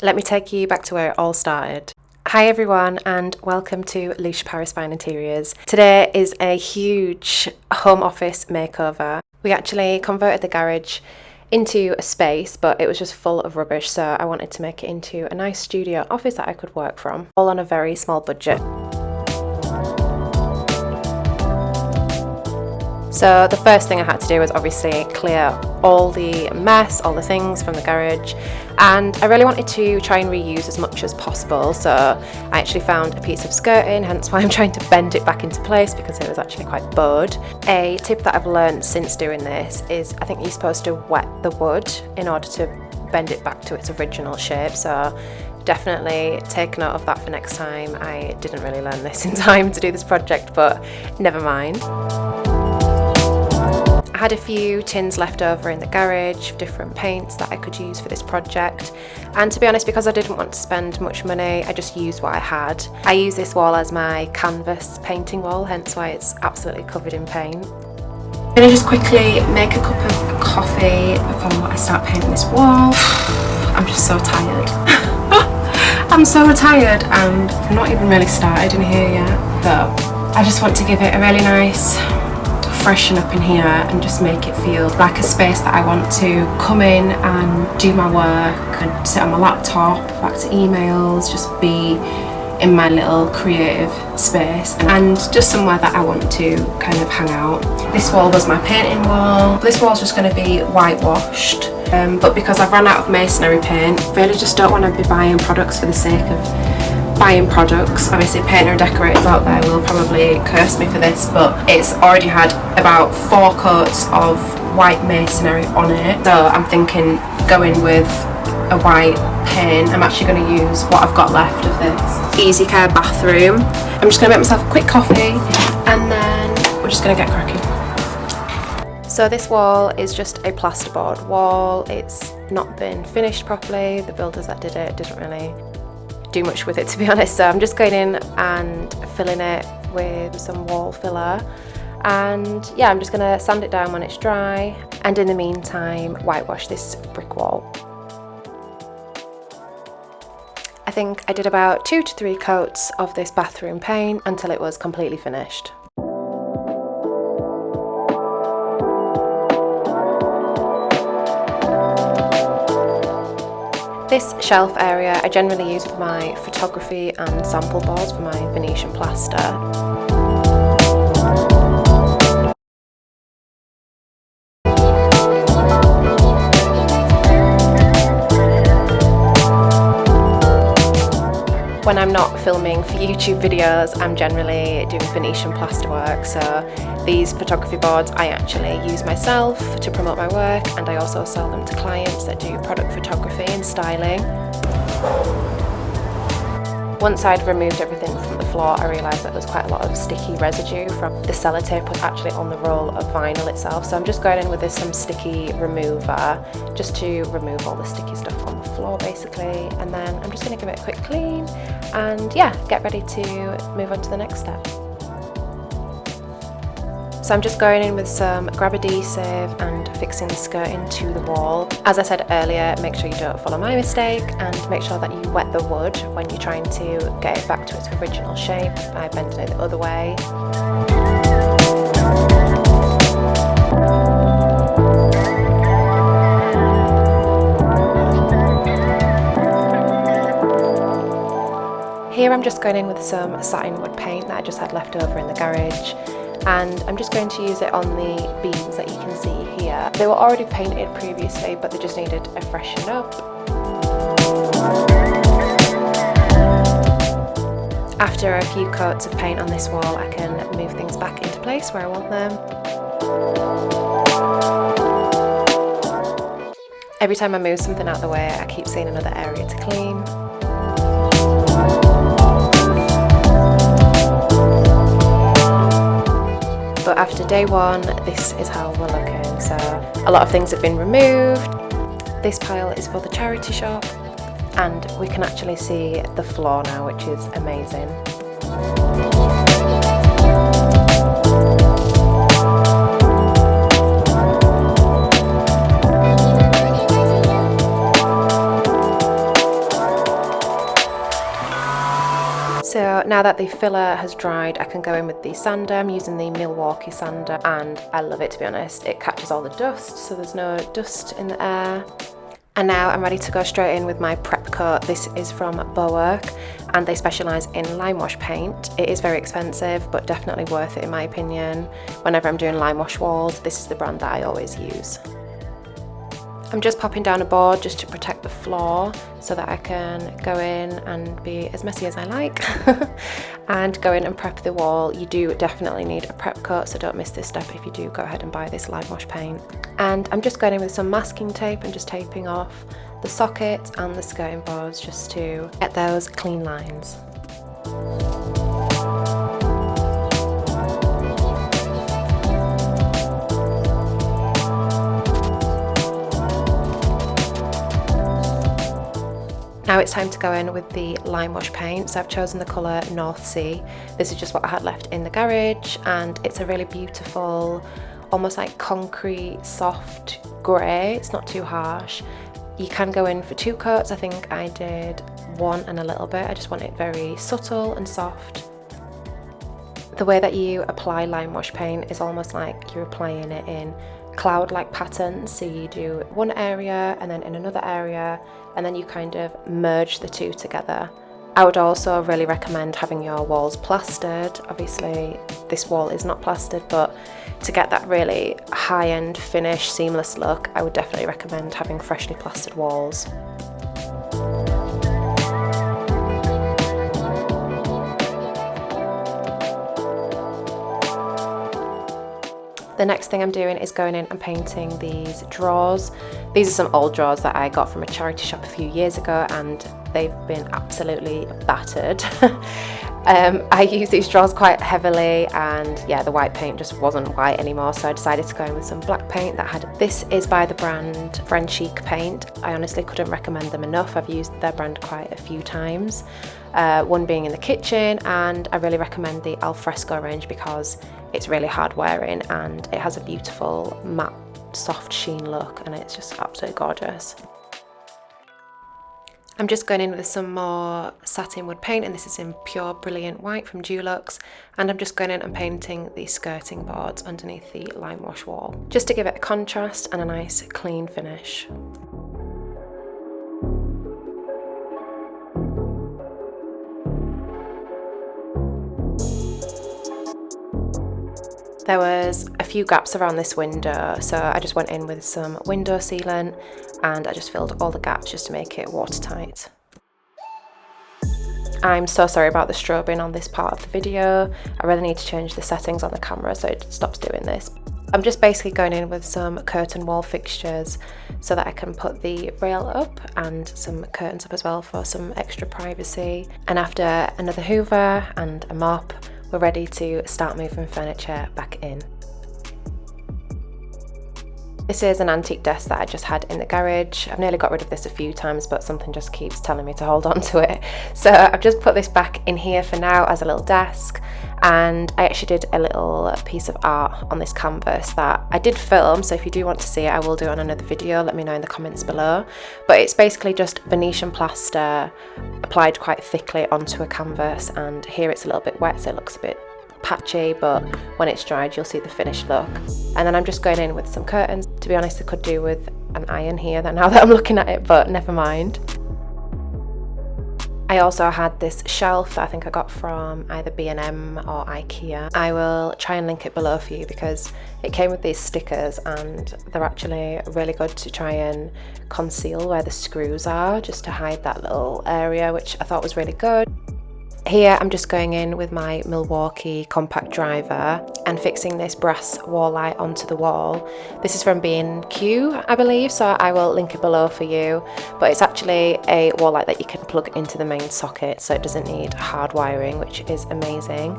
Let me take you back to where it all started. Hi everyone and welcome to Lucia Paris Fine Interiors. Today is a huge home office makeover. We actually converted the garage into a space, but it was just full of rubbish, so I wanted to make it into a nice studio office that I could work from, all on a very small budget. So the first thing I had to do was obviously clear all the mess, all the things from the garage, and I really wanted to try and reuse as much as possible, so I actually found a piece of skirting, hence why I'm trying to bend it back into place because it was actually quite bowed. A tip that I've learned since doing this is I think you're supposed to wet the wood in order to bend it back to its original shape, so definitely take note of that for next time. I didn't really learn this in time to do this project, but never mind. I had a few tins left over in the garage of different paints that I could use for this project, and to be honest, because I didn't want to spend much money, I just used what I had. I use this wall as my canvas painting wall, hence why it's absolutely covered in paint. I'm going to just quickly make a cup of coffee before I start painting this wall. I'm just so tired. I'm so tired and I'm not even really started in here yet, so I just want to give it a really nice freshen up in here and just make it feel like a space that I want to come in and do my work and sit on my laptop, back to emails, just be in my little creative space and just somewhere that I want to kind of hang out. This wall was my painting wall. This wall's just going to be whitewashed, but because I've run out of masonry paint, really just don't want to be buying products for the sake of buying products. Obviously painter and decorators out there will probably curse me for this, but it's already had about 4 coats of white masonry on it, so I'm thinking going with a white paint. I'm actually going to use what I've got left of this easy care bathroom. I'm just going to make myself a quick coffee and then we're just going to get cracking. So this wall is just a plasterboard wall. It's not been finished properly. The builders that did it didn't really do much with it, to be honest, so I'm just going in and filling it with some wall filler, and yeah, I'm just going to sand it down when it's dry, and in the meantime whitewash this brick wall. I think I did about 2 to 3 coats of this bathroom paint until it was completely finished. This shelf area I generally use for my photography and sample boards for my Venetian plaster. When I'm not filming for YouTube videos, I'm generally doing Venetian plasterwork, so these photography boards I actually use myself to promote my work, and I also sell them to clients that do product photography and styling. Once I'd removed everything from the floor, I realised that there's quite a lot of sticky residue from the sellotape was actually on the roll of vinyl itself, so I'm just going in with some sticky remover just to remove all the sticky stuff on the floor basically, and then I'm just going to give it a quick clean and yeah, get ready to move on to the next step. So I'm just going in with some grab adhesive and fixing the skirting to the wall. As I said earlier, make sure you don't follow my mistake and make sure that you wet the wood when you're trying to get it back to its original shape by bending it the other way. Here I'm just going in with some satin wood paint that I just had left over in the garage, and I'm just going to use it on the beams that you can see here. They were already painted previously, but they just needed a freshen up. After a few coats of paint on this wall, I can move things back into place where I want them. Every time I move something out of the way, I keep seeing another area to clean. But after day 1, this is how we're looking. So a lot of things have been removed. This pile is for the charity shop, and we can actually see the floor now, which is amazing. So now that the filler has dried, I can go in with the sander. I'm using the Milwaukee sander and I love it, to be honest. It catches all the dust, so there's no dust in the air. And now I'm ready to go straight in with my prep coat. This is from Bowork and they specialise in Limewash paint. It is very expensive, but definitely worth it in my opinion. Whenever I'm doing Limewash walls, this is the brand that I always use. I'm just popping down a board just to protect the floor so that I can go in and be as messy as I like and go in and prep the wall. You do definitely need a prep coat, so don't miss this step if you do go ahead and buy this Limewash paint. And I'm just going in with some masking tape and just taping off the sockets and the skirting boards just to get those clean lines. Now it's time to go in with the Limewash paint. So I've chosen the colour North Sea. This is just what I had left in the garage and it's a really beautiful, almost like concrete, soft grey. It's not too harsh. You can go in for 2 coats. I think I did 1 and a little bit. I just want it very subtle and soft. The way that you apply Limewash paint is almost like you're applying it in cloud-like patterns. So you do one area and then in another area, and then you kind of merge the two together. I would also really recommend having your walls plastered. Obviously this wall is not plastered, but to get that really high-end finish, seamless look, I would definitely recommend having freshly plastered walls. The next thing I'm doing is going in and painting these drawers. These are some old drawers that I got from a charity shop a few years ago and they've been absolutely battered. I use these drawers quite heavily and yeah, the white paint just wasn't white anymore, so I decided to go in with some black paint that had, this is by the brand Friend Chic Paint. I honestly couldn't recommend them enough. I've used their brand quite a few times, one being in the kitchen, and I really recommend the Alfresco range because it's really hard wearing and it has a beautiful matte soft sheen look and it's just absolutely gorgeous. I'm just going in with some more satin wood paint and this is in pure brilliant white from Dulux, and I'm just going in and painting the skirting boards underneath the Limewash wall just to give it a contrast and a nice clean finish. There was a few gaps around this window, so I just went in with some window sealant and I just filled all the gaps just to make it watertight. I'm so sorry about the strobing on this part of the video. I really need to change the settings on the camera so it stops doing this. I'm just basically going in with some curtain wall fixtures so that I can put the rail up and some curtains up as well for some extra privacy. And after another hoover and a mop, we're ready to start moving furniture back in. This is an antique desk that I just had in the garage. I've nearly got rid of this a few times, but something just keeps telling me to hold on to it. So I've just put this back in here for now as a little desk. And I actually did a little piece of art on this canvas that I did film, so if you do want to see it, I will do it on another video. Let me know in the comments below. But it's basically just Venetian plaster applied quite thickly onto a canvas, and here it's a little bit wet, so it looks a bit patchy, but when it's dried you'll see the finished look. And then I'm just going in with some curtains. To be honest, I could do with an iron here now that I'm looking at it, but never mind. I also had this shelf that I think I got from either B&M or IKEA. I will try and link it below for you because it came with these stickers and they're actually really good to try and conceal where the screws are, just to hide that little area, which I thought was really good. Here I'm just going in with my Milwaukee compact driver and fixing this brass wall light onto the wall. This is from B&Q, I believe, so I will link it below for you. But it's actually a wall light that you can plug into the main socket, so it doesn't need hard wiring, which is amazing.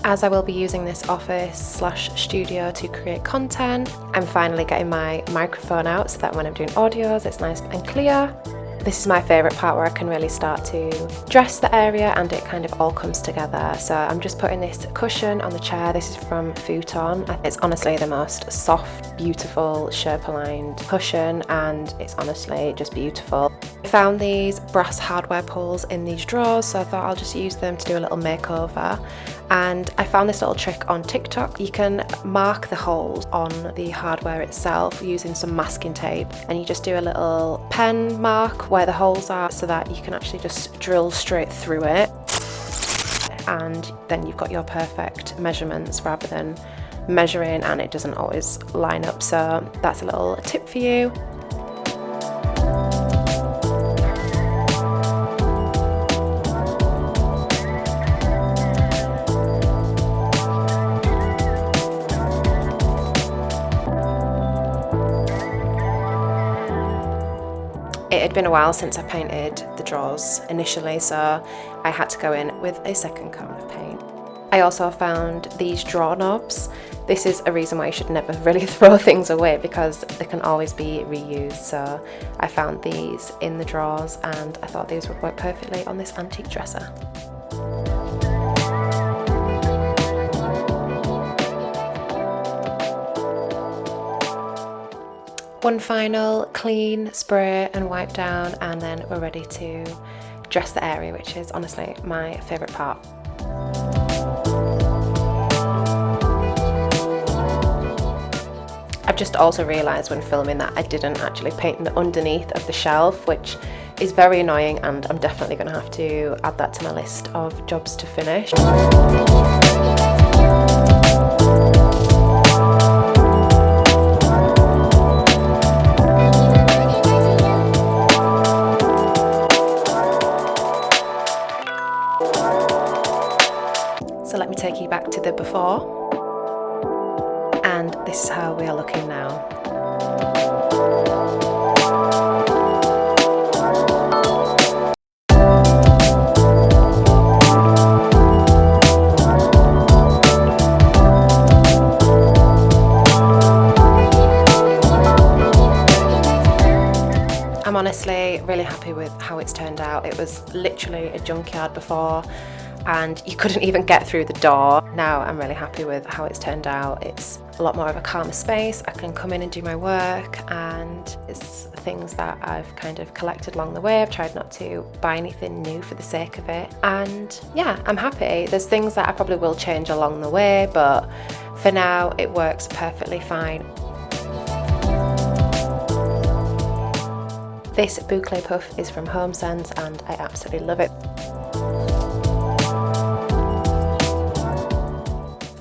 As I will be using this office/studio to create content, I'm finally getting my microphone out so that when I'm doing audios it's nice and clear. This is my favourite part where I can really start to dress the area and it kind of all comes together. So I'm just putting this cushion on the chair. This is from Futon. It's honestly the most soft, beautiful Sherpa lined cushion, and it's honestly just beautiful. I found these brass hardware pulls in these drawers, so I thought I'll just use them to do a little makeover. And I found this little trick on TikTok. You can mark the holes on the hardware itself using some masking tape, and you just do a little pen mark where the holes are so that you can actually just drill straight through it, and then you've got your perfect measurements rather than measuring and it doesn't always line up. So that's a little tip for you. It had been a while since I painted the drawers initially, so I had to go in with a second coat of paint. I also found these drawer knobs. This is a reason why you should never really throw things away, because they can always be reused. So I found these in the drawers and I thought these would work perfectly on this antique dresser. One final clean, spray and wipe down, and then we're ready to dress the area, which is honestly my favourite part. I've just also realised when filming that I didn't actually paint the underneath of the shelf, which is very annoying, and I'm definitely going to have to add that to my list of jobs to finish. So let me take you back to the before, and this is how we are looking now. I'm honestly really happy with how it's turned out. It was literally a junkyard before, and you couldn't even get through the door. Now I'm really happy with how it's turned out. It's a lot more of a calmer space. I can come in and do my work, and it's things that I've kind of collected along the way. I've tried not to buy anything new for the sake of it, and yeah, I'm happy. There's things that I probably will change along the way, but for now it works perfectly fine. This boucle puff is from HomeSense and I absolutely love it.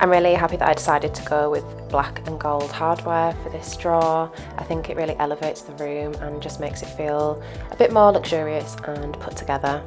I'm really happy that I decided to go with black and gold hardware for this drawer. I think it really elevates the room and just makes it feel a bit more luxurious and put together.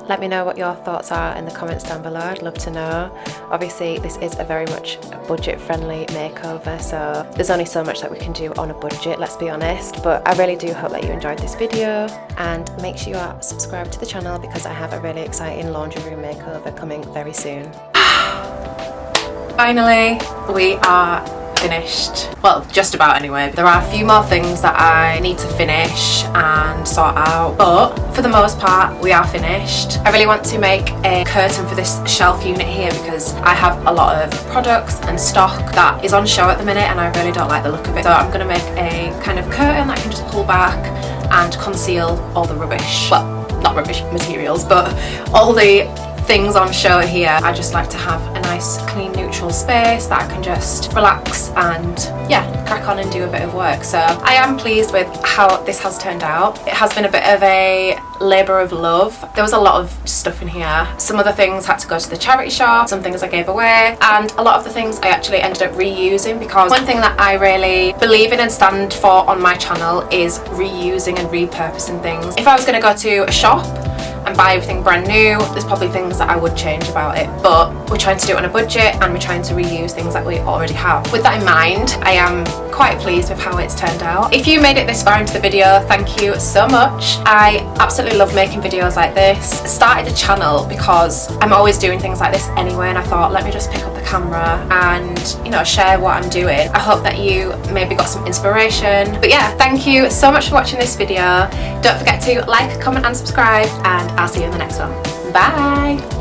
Let me know what your thoughts are in the comments down below. I'd love to know. Obviously, this is a very much budget-friendly makeover, so there's only so much that we can do on a budget, let's be honest. But I really do hope that you enjoyed this video, and make sure you are subscribed to the channel because I have a really exciting laundry room makeover coming very soon. Finally, we are finished. Well, just about anyway. There are a few more things that I need to finish and sort out, but for the most part we are finished. I really want to make a curtain for this shelf unit here because I have a lot of products and stock that is on show at the minute and I really don't like the look of it. So I'm going to make a kind of curtain that I can just pull back and conceal all the rubbish. Well, not rubbish materials, but all the things on show here. I just like to have a nice clean neutral space that I can just relax and yeah, crack on and do a bit of work. So I am pleased with how this has turned out. It has been a bit of a labour of love. There was a lot of stuff in here. Some of the things had to go to the charity shop, some things I gave away, and a lot of the things I actually ended up reusing, because one thing that I really believe in and stand for on my channel is reusing and repurposing things. If I was going to go to a shop and buy everything brand new, there's probably things that I would change about it, but we're trying to do it on a budget and we're trying to reuse things that we already have. With that in mind, I am quite pleased with how it's turned out. If you made it this far into the video, thank you so much. I absolutely love making videos like this. I started the channel because I'm always doing things like this anyway, and I thought, let me just pick up the camera and, you know, share what I'm doing. I hope that you maybe got some inspiration. But yeah, thank you so much for watching this video. Don't forget to like, comment and subscribe, and I'll see you in the next one. Bye!